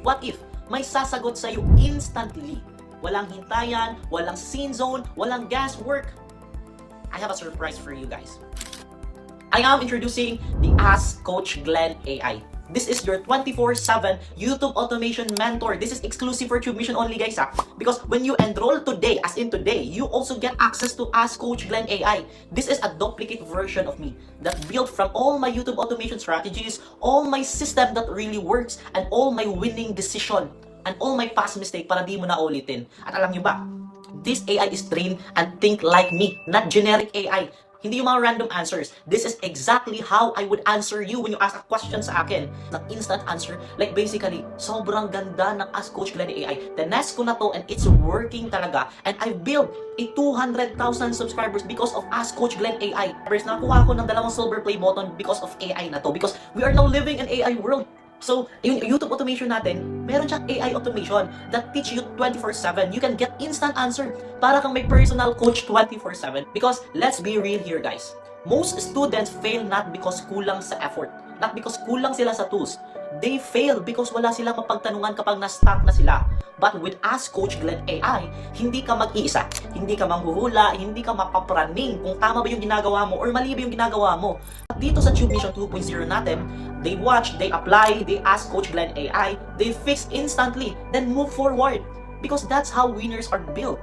What if may sasagot sa'yo instantly? Walang hintayan, walang scene zone, walang guesswork. I have a surprise for you guys. I am introducing the Ask Coach Glenn AI. This is your 24/7 YouTube automation mentor. This is exclusive for TubeMission only, guys, ha? Because when you enroll today, as in today, you also get access to Ask Coach Glenn AI. This is a duplicate version of me that built from all my YouTube automation strategies, all my system that really works, and all my winning decision, and all my past mistake para di mo na ulitin. At alam nyo ba, this AI is trained and think like me, not generic AI. Hindi yung mga random answers. This is exactly how I would answer you when you ask a question sa akin. Not instant answer. Like basically, sobrang ganda ng Ask Coach Glenn AI. Tinest ko na to and it's working talaga. And I've built a 200,000 subscribers because of Ask Coach Glenn AI. Nakakuha ko ng 2 silver play button because of AI na to. Because we are now living in AI world. So, yung YouTube automation natin, meron siyang AI automation that teach you 24/7. You can get instant answer para kang may personal coach 24/7. Because, let's be real here, guys. Most students fail not because kulang sa effort, not because kulang sila sa tools. They fail because wala silang mapagtanungan kapag na-stuck na sila. But with Ask Coach Glenn AI, hindi ka mag-iisa, hindi ka manghuhula, hindi ka mapapraning kung tama ba yung ginagawa mo or mali ba yung ginagawa mo. At dito sa TubeMission 2.0 natin, they watch, they apply, they ask Coach Glenn AI, they fix instantly, then move forward. Because that's how winners are built.